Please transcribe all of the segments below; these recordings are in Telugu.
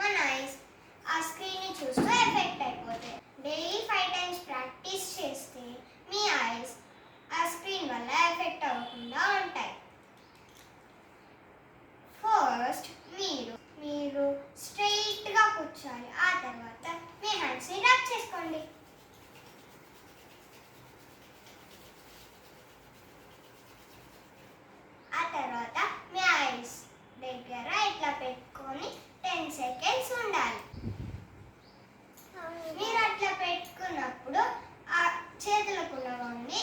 మన ఐస్ ఆ స్క్రీన్ని చూస్తూ ఎఫెక్ట్ అయిపోతాయి. డైలీ 5 టైమ్స్ ప్రాక్టీస్ చేస్తే మీ ఐస్ ఆ స్క్రీన్ వల్ల ఎఫెక్ట్ అవ్వకుండా ఉంటాయి. ఫస్ట్ మీరు స్ట్రైట్గా కూర్చోవాలి. ఆ తర్వాత మీ హ్యాండ్స్ని రబ్ చేసుకోండి. ఆ తర్వాత మీ ఐస్ దగ్గర ఇట్లా పెట్టుకొని 10 సెకండ్స్ ఉండాలి. మీరు అట్లా పెట్టుకున్నప్పుడు ఆ చేతులకున్నవన్నీ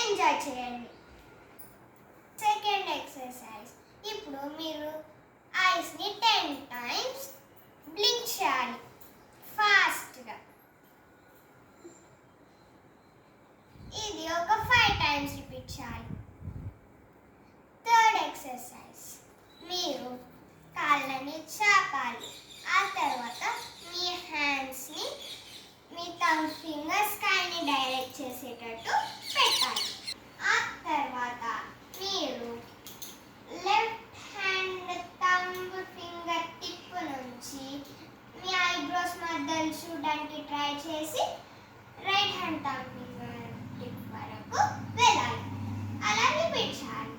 ఎంజాయ్ చేయండి. సెకండ్ ఎక్సర్సైజ్, ఇప్పుడు మీరు ఐస్ని 10 టైమ్స్ బ్లింక్ చేయాలి ఫాస్ట్గా. ఇది ఒక 5 టైమ్స్ రిపీట్ చేయాలి. థర్డ్ ఎక్సర్సైజ్, మీరు కాళ్ళని చాపాలి. ఆ తర్వాత మీ హ్యాండ్స్ని మీ థంబ్ ఫింగర్స్ స్కైని డైరెక్ట్ చేసేటట్టు పెట్టాలి. ఆ తర్వాత మీరు left hand thumb finger tip నుంచి మీ ఐబ్రోస్ మధ్యలో చూడడానికి ట్రై చేసి right hand thumb finger tip వరకు వెళ్ళాలి. అలా రిపీట్ చేయాలి.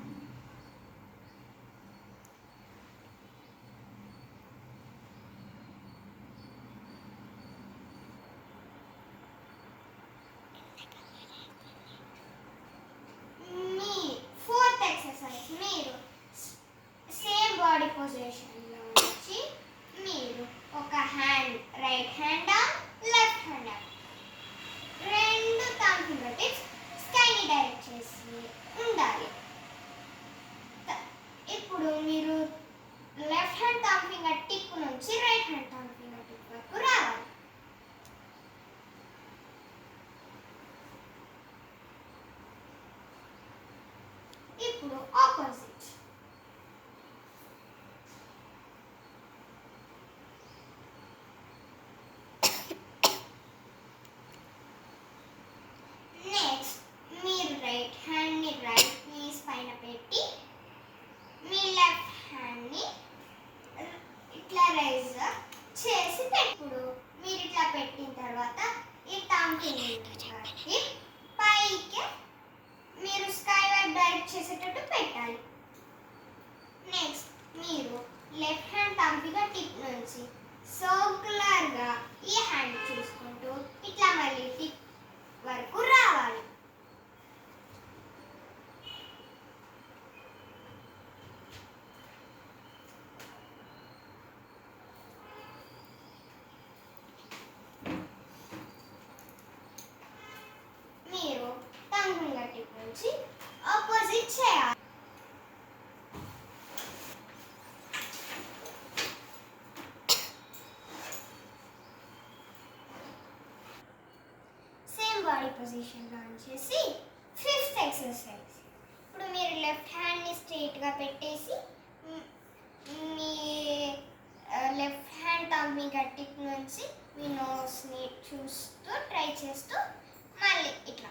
మీరు సేమ్ బాడీ పొజిషన్లో నుంచి మీరు ఒక hand right hand down, left hand up, రెండు థంబ్ ఫింగర్ టిప్స్ స్కైని డైరెక్ట్ చేసి ఉండాలి. ఇప్పుడు మీరు left hand thumb finger tip నుంచి right hand thumb finger tip వరకు రావాలి. ఇప్పుడు ఆపోజిట్. నెక్స్ట్ మీరు రైట్ హ్యాండ్ని రైట్ నీస్ పైన పెట్టి మీ లెఫ్ట్ హ్యాండ్ని ఇట్లా రైజ్ చేసి ఇప్పుడు మీరు ఇట్లా పెట్టిన తర్వాత ఈ థంబ్ ఫింగర్ని పైకి మీరు స్కై వైపు డైరెక్ట్ చేసేటట్టు పెట్టాలి. నెక్స్ట్ మీరు left hand thumb finger tip నుంచి సర్క్యులర్గా ఈ హ్యాండ్ చూసుకుంటూ ఇట్లా మళ్ళీ టిప్ వరకు రావాలి. మీరు థంబ్ ఫింగర్ టిప్ నుంచి ఆపోజిట్ చేయాలి. సేమ్ బాడీ పొజిషన్లో ఉంచేసి ఫిఫ్త్ ఎక్సర్సైజ్, ఇప్పుడు మీరు లెఫ్ట్ హ్యాండ్ని స్ట్రైట్గా పెట్టేసి మీ left hand thumb finger tip నుంచి మీ నోస్ని చూస్తూ ట్రై చేస్తూ మళ్ళీ ఇట్లా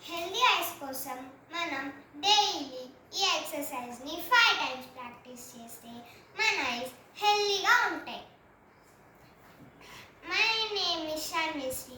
హెల్దీ ఐస్ కోసం మనం డైలీ ఈ ఎక్సర్సైజ్ని 5 టైమ్స్ ప్రాక్టీస్ చేస్తే మన ఐస్ హెల్దీగా ఉంటాయి. My name is షర్మిశ్రీ.